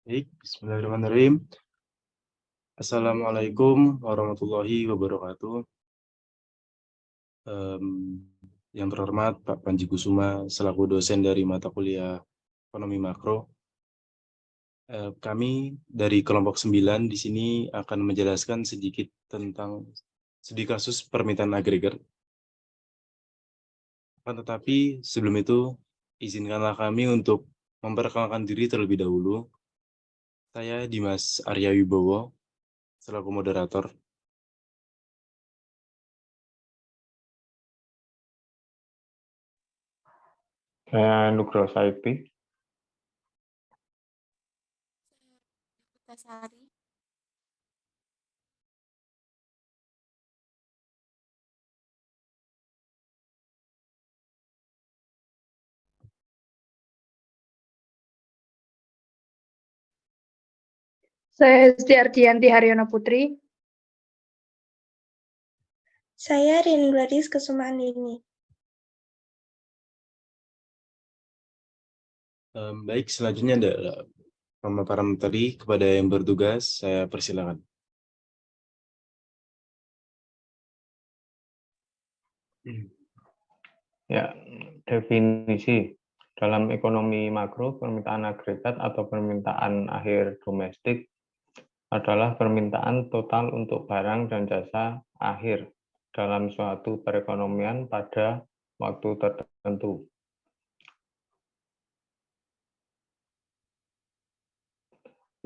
Baik, bismillahirrahmanirrahim. Assalamualaikum warahmatullahi wabarakatuh. Yang terhormat Pak Panji Kusuma selaku dosen dari mata kuliah Ekonomi Makro. Kami dari kelompok 9 di sini akan menjelaskan sedikit tentang studi kasus permintaan agregat. Tetapi sebelum itu, izinkanlah kami untuk memperkenalkan diri terlebih dahulu. Saya Dimas Arya Wibowo, selaku moderator. Saya Nugroho Saifi. Sari. Saya Hesti Ardianti Haryono Putri. Saya Rin Gladys Kusuma Andini. Baik, selanjutnya adalah pemaparan materi kepada yang bertugas. Saya persilakan. Ya, definisi dalam ekonomi makro, permintaan agregat atau permintaan akhir domestik adalah permintaan total untuk barang dan jasa akhir dalam suatu perekonomian pada waktu tertentu.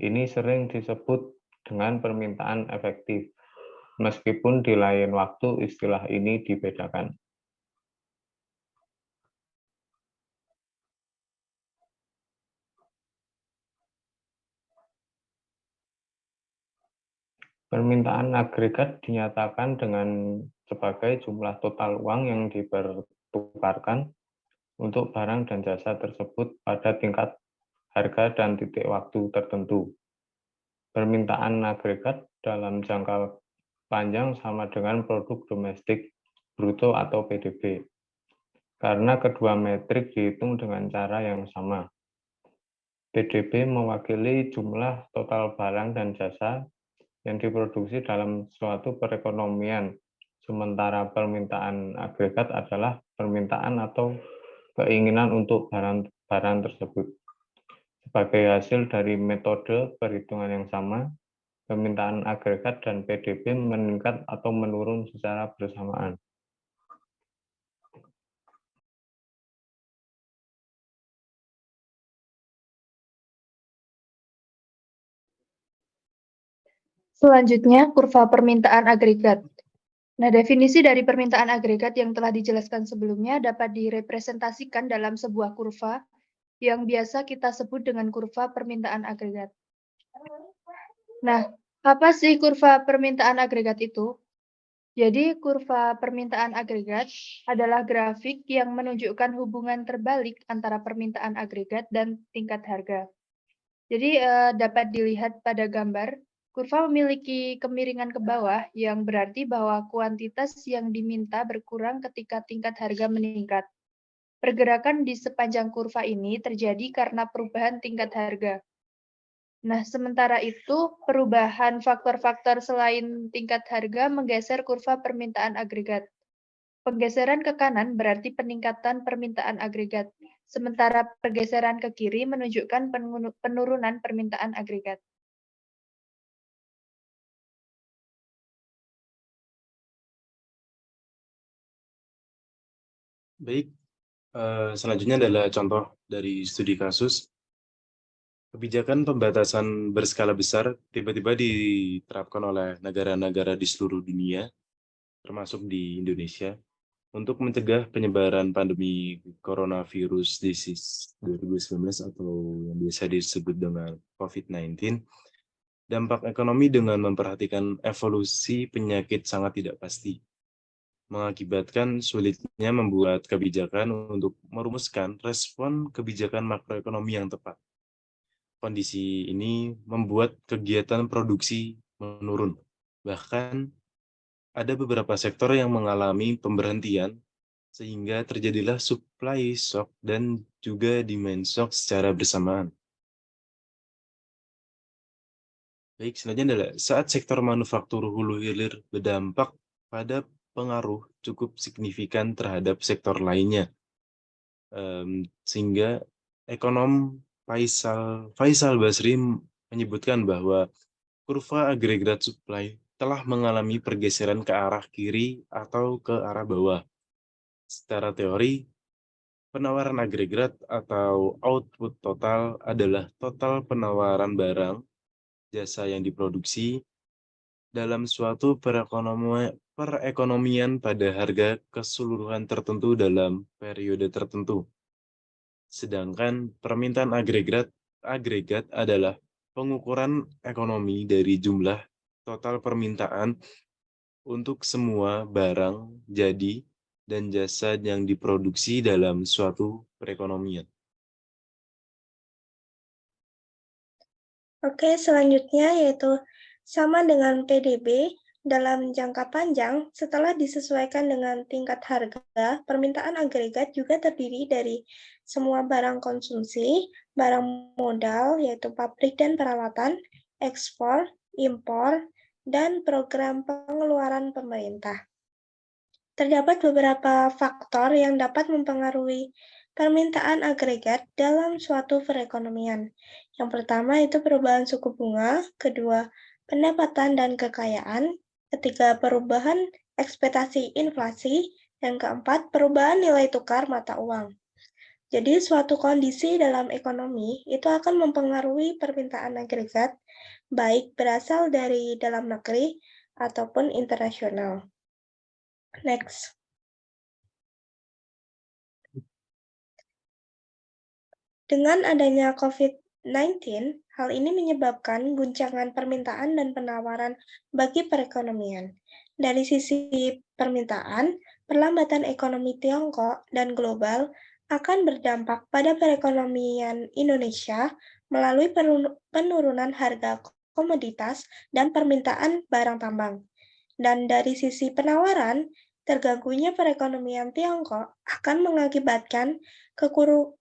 Ini sering disebut dengan permintaan efektif, meskipun di lain waktu istilah ini dibedakan. Permintaan agregat dinyatakan dengan sebagai jumlah total uang yang dipertukarkan untuk barang dan jasa tersebut pada tingkat harga dan titik waktu tertentu. Permintaan agregat dalam jangka panjang sama dengan produk domestik bruto atau PDB, karena kedua metrik dihitung dengan cara yang sama. PDB mewakili jumlah total barang dan jasa yang diproduksi dalam suatu perekonomian, sementara permintaan agregat adalah permintaan atau keinginan untuk barang tersebut. Sebagai hasil dari metode perhitungan yang sama, permintaan agregat dan PDB meningkat atau menurun secara bersamaan. Selanjutnya, kurva permintaan agregat. Nah, definisi dari permintaan agregat yang telah dijelaskan sebelumnya dapat direpresentasikan dalam sebuah kurva yang biasa kita sebut dengan kurva permintaan agregat. Nah, apa sih kurva permintaan agregat itu? Jadi, kurva permintaan agregat adalah grafik yang menunjukkan hubungan terbalik antara permintaan agregat dan tingkat harga. Jadi, dapat dilihat pada gambar. Kurva memiliki kemiringan ke bawah yang berarti bahwa kuantitas yang diminta berkurang ketika tingkat harga meningkat. Pergerakan di sepanjang kurva ini terjadi karena perubahan tingkat harga. Nah, sementara itu, perubahan faktor-faktor selain tingkat harga menggeser kurva permintaan agregat. Penggeseran ke kanan berarti peningkatan permintaan agregat, sementara pergeseran ke kiri menunjukkan penurunan permintaan agregat. Baik, selanjutnya adalah contoh dari studi kasus. Kebijakan pembatasan berskala besar tiba-tiba diterapkan oleh negara-negara di seluruh dunia, termasuk di Indonesia, untuk mencegah penyebaran pandemi coronavirus disease 2019 atau yang biasa disebut dengan COVID-19. Dampak ekonomi dengan memperhatikan evolusi penyakit sangat tidak pasti, mengakibatkan sulitnya membuat kebijakan untuk merumuskan respon kebijakan makroekonomi yang tepat. Kondisi ini membuat kegiatan produksi menurun. Bahkan ada beberapa sektor yang mengalami pemberhentian, sehingga terjadilah supply shock dan juga demand shock secara bersamaan. Baik, selanjutnya adalah saat sektor manufaktur hulu hilir berdampak pada pengaruh cukup signifikan terhadap sektor lainnya. Sehingga ekonom Faisal Basri menyebutkan bahwa kurva agregat supply telah mengalami pergeseran ke arah kiri atau ke arah bawah. Secara teori, penawaran agregat atau output total adalah total penawaran barang, jasa yang diproduksi dalam suatu perekonomian pada harga keseluruhan tertentu dalam periode tertentu. Sedangkan permintaan agregat adalah pengukuran ekonomi dari jumlah total permintaan untuk semua barang, jadi, dan jasa yang diproduksi dalam suatu perekonomian. Oke, selanjutnya yaitu sama dengan PDB, dalam jangka panjang, setelah disesuaikan dengan tingkat harga, permintaan agregat juga terdiri dari semua barang konsumsi, barang modal, yaitu pabrik dan peralatan, ekspor, impor, dan program pengeluaran pemerintah. Terdapat beberapa faktor yang dapat mempengaruhi permintaan agregat dalam suatu perekonomian. Yang pertama itu perubahan suku bunga, kedua pendapatan dan kekayaan, ketiga perubahan ekspektasi inflasi, dan keempat perubahan nilai tukar mata uang. Jadi suatu kondisi dalam ekonomi itu akan mempengaruhi permintaan agregat baik berasal dari dalam negeri ataupun internasional. Next. Dengan adanya COVID-19, hal ini menyebabkan guncangan permintaan dan penawaran bagi perekonomian. Dari sisi permintaan, perlambatan ekonomi Tiongkok dan global akan berdampak pada perekonomian Indonesia melalui penurunan harga komoditas dan permintaan barang tambang. Dan dari sisi penawaran, terganggunya perekonomian Tiongkok akan mengakibatkan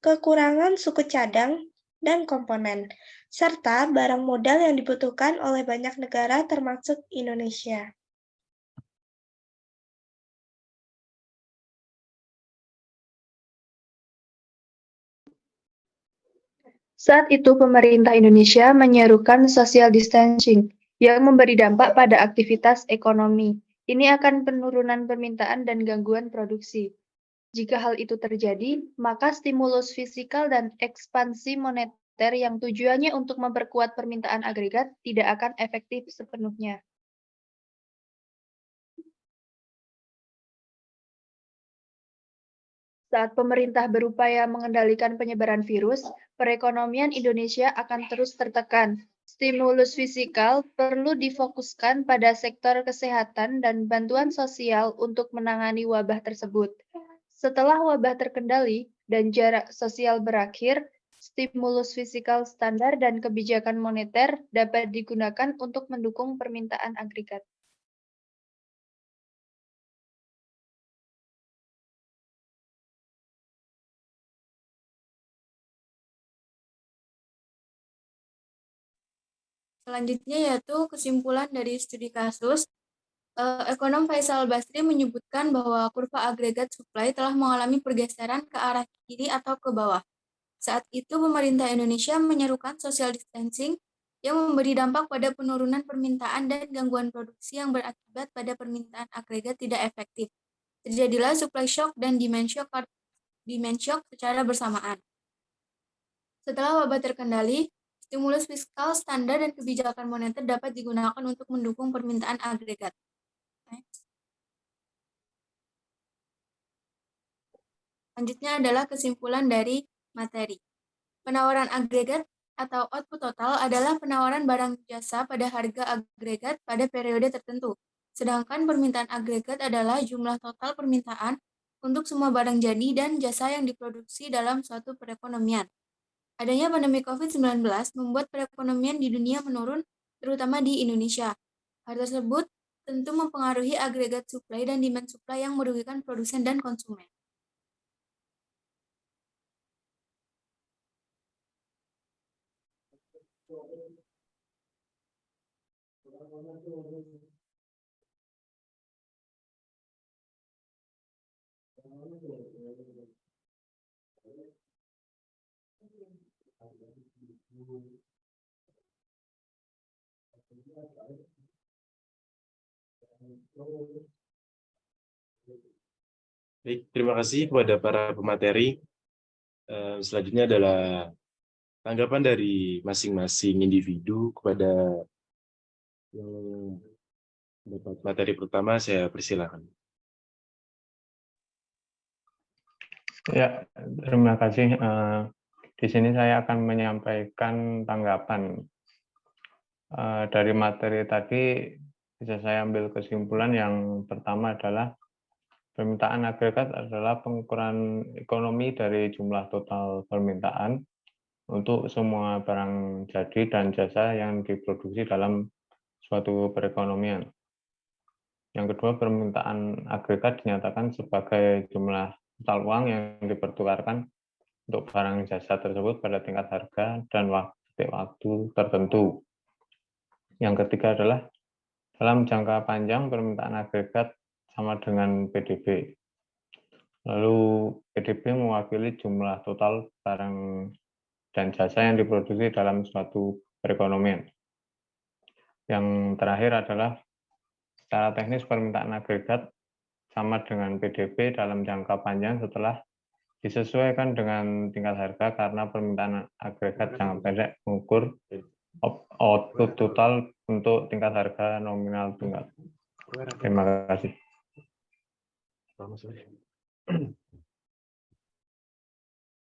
kekurangan suku cadang dan komponen, serta barang modal yang dibutuhkan oleh banyak negara termasuk Indonesia. Saat itu pemerintah Indonesia menyerukan social distancing yang memberi dampak pada aktivitas ekonomi. Ini akan penurunan permintaan dan gangguan produksi. Jika hal itu terjadi, maka stimulus fiskal dan ekspansi moneter yang tujuannya untuk memperkuat permintaan agregat tidak akan efektif sepenuhnya. Saat pemerintah berupaya mengendalikan penyebaran virus, perekonomian Indonesia akan terus tertekan. Stimulus fiskal perlu difokuskan pada sektor kesehatan dan bantuan sosial untuk menangani wabah tersebut. Setelah wabah terkendali dan jarak sosial berakhir, stimulus fiskal standar dan kebijakan moneter dapat digunakan untuk mendukung permintaan agregat. Selanjutnya yaitu kesimpulan dari studi kasus. Ekonom Faisal Basri menyebutkan bahwa kurva agregat supply telah mengalami pergeseran ke arah kiri atau ke bawah. Saat itu pemerintah Indonesia menyerukan social distancing yang memberi dampak pada penurunan permintaan dan gangguan produksi yang berakibat pada permintaan agregat tidak efektif. Terjadilah supply shock dan demand shock secara bersamaan. Setelah wabah terkendali, stimulus fiskal standar dan kebijakan moneter dapat digunakan untuk mendukung permintaan agregat. Selanjutnya adalah kesimpulan dari materi. Penawaran agregat atau output total adalah penawaran barang jasa pada harga agregat pada periode tertentu. Sedangkan permintaan agregat adalah jumlah total permintaan untuk semua barang jadi dan jasa yang diproduksi dalam suatu perekonomian. Adanya pandemi COVID-19 membuat perekonomian di dunia menurun, terutama di Indonesia. Hal tersebut tentu mempengaruhi agregat supply dan demand supply yang merugikan produsen dan konsumen. Baik, terima kasih kepada para pemateri. Selanjutnya adalah tanggapan dari masing-masing individu kepada yang dapat materi pertama. Saya persilakan. Ya, terima kasih. Di sini saya akan menyampaikan tanggapan dari materi tadi. Bisa saya ambil kesimpulan yang pertama adalah permintaan agregat adalah pengukuran ekonomi dari jumlah total permintaan untuk semua barang jadi dan jasa yang diproduksi dalam suatu perekonomian. Yang kedua, permintaan agregat dinyatakan sebagai jumlah total uang yang dipertukarkan untuk barang jasa tersebut pada tingkat harga dan waktu tertentu. Yang ketiga adalah dalam jangka panjang permintaan agregat sama dengan PDB. Lalu PDB mewakili jumlah total barang dan jasa yang diproduksi dalam suatu perekonomian. Yang terakhir adalah secara teknis permintaan agregat sama dengan PDB dalam jangka panjang setelah disesuaikan dengan tingkat harga karena permintaan agregat jangka pendek mengukur output total untuk tingkat harga nominal tunggal. Terima kasih.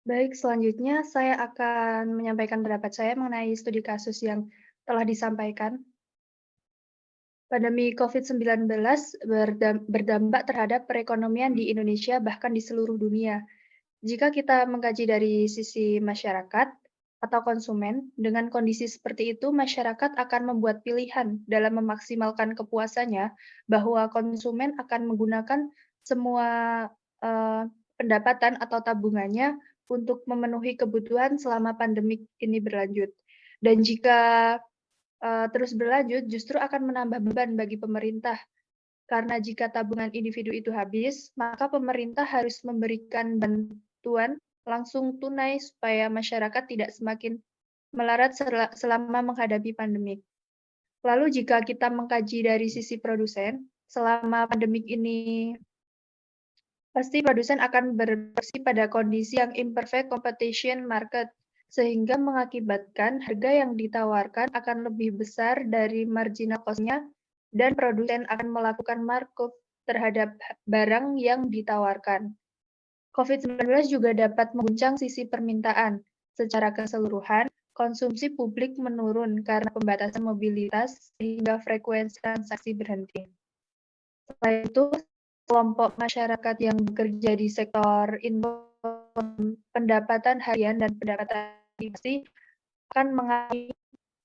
Baik, selanjutnya saya akan menyampaikan pendapat saya mengenai studi kasus yang telah disampaikan. Pandemi COVID-19 berdampak terhadap perekonomian di Indonesia bahkan di seluruh dunia. Jika kita mengkaji dari sisi masyarakat atau konsumen, dengan kondisi seperti itu masyarakat akan membuat pilihan dalam memaksimalkan kepuasannya bahwa konsumen akan menggunakan semua pendapatan atau tabungannya untuk memenuhi kebutuhan selama pandemik ini berlanjut. Dan jika terus berlanjut, justru akan menambah beban bagi pemerintah. Karena jika tabungan individu itu habis, maka pemerintah harus memberikan bantuan langsung tunai supaya masyarakat tidak semakin melarat selama menghadapi pandemik. Lalu jika kita mengkaji dari sisi produsen, selama pandemik ini pasti produsen akan bereaksi pada kondisi yang imperfect competition market, sehingga mengakibatkan harga yang ditawarkan akan lebih besar dari marginal cost-nya, dan produsen akan melakukan markup terhadap barang yang ditawarkan. COVID-19 juga dapat mengguncang sisi permintaan. Secara keseluruhan, konsumsi publik menurun karena pembatasan mobilitas sehingga frekuensi transaksi berhenti. Selain itu, kelompok masyarakat yang bekerja di sektor pendapatan harian dan pendapatan investasi akan mengalami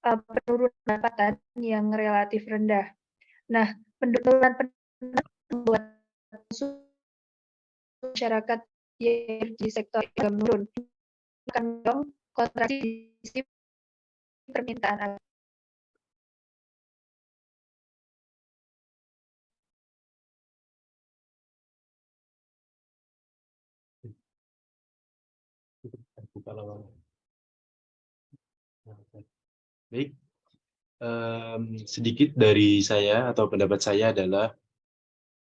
penurunan pendapatan yang relatif rendah. Nah, penurunan pendapatan membuat masyarakat di sektor yang menurun akan mendorong kontraksi di permintaan. Baik, sedikit dari saya atau pendapat saya adalah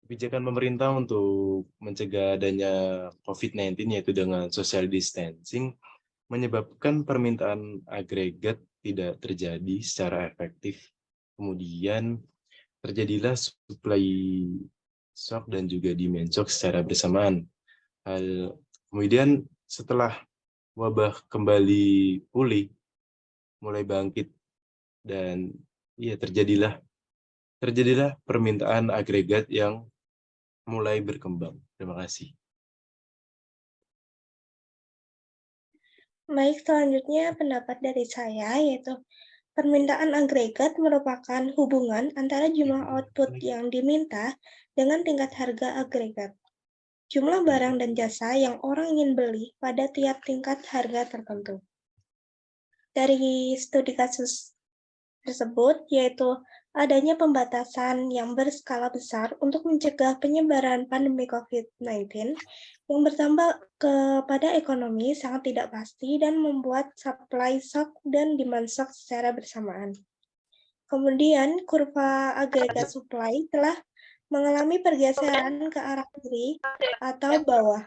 kebijakan pemerintah untuk mencegah adanya COVID-19 yaitu dengan social distancing menyebabkan permintaan agregat tidak terjadi secara efektif. Kemudian terjadilah supply shock dan juga demand shock secara bersamaan. Kemudian setelah wabah kembali pulih, mulai bangkit, dan ya terjadilah permintaan agregat yang mulai berkembang. Terima kasih. Baik, selanjutnya pendapat dari saya yaitu permintaan agregat merupakan hubungan antara jumlah output yang diminta dengan tingkat harga agregat. Jumlah barang dan jasa yang orang ingin beli pada tiap tingkat harga tertentu. Dari studi kasus tersebut, yaitu adanya pembatasan yang berskala besar untuk mencegah penyebaran pandemi COVID-19 yang bertambah kepada ekonomi sangat tidak pasti dan membuat supply shock dan demand shock secara bersamaan. Kemudian, kurva agregat supply telah mengalami pergeseran ke arah kiri atau bawah.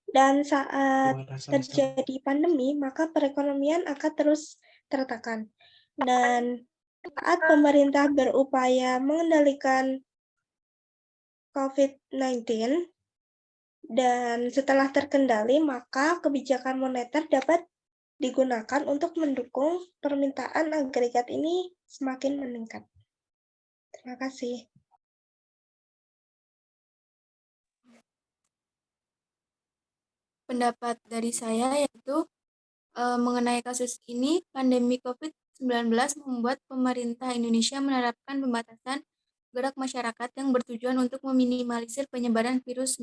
Dan saat terjadi pandemi, maka perekonomian akan terus tertekan. Dan saat pemerintah berupaya mengendalikan COVID-19 dan setelah terkendali, maka kebijakan moneter dapat digunakan untuk mendukung permintaan agregat ini semakin meningkat. Terima kasih. Pendapat dari saya yaitu mengenai kasus ini, pandemi COVID-19 membuat pemerintah Indonesia menerapkan pembatasan gerak masyarakat yang bertujuan untuk meminimalisir penyebaran virus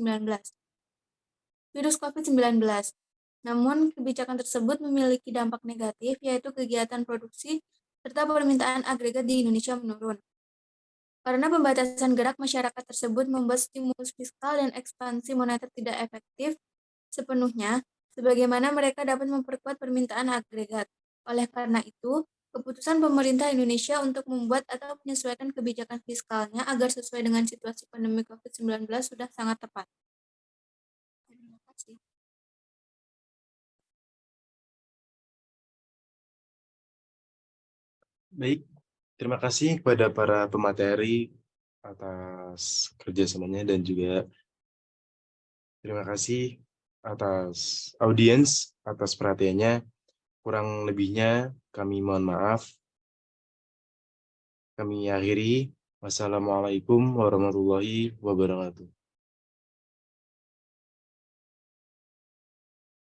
COVID-19. Namun, kebijakan tersebut memiliki dampak negatif, yaitu kegiatan produksi serta permintaan agregat di Indonesia menurun. Karena pembatasan gerak masyarakat tersebut membuat stimulus fiskal dan ekspansi moneter tidak efektif sepenuhnya, sebagaimana mereka dapat memperkuat permintaan agregat. Oleh karena itu, keputusan pemerintah Indonesia untuk membuat atau menyesuaikan kebijakan fiskalnya agar sesuai dengan situasi pandemi COVID-19 sudah sangat tepat. Terima kasih. Baik, terima kasih kepada para pemateri atas kerjasamanya dan juga terima kasih atas audiens, atas perhatiannya. Kurang lebihnya kami mohon maaf. Kami akhiri. Wassalamualaikum warahmatullahi wabarakatuh.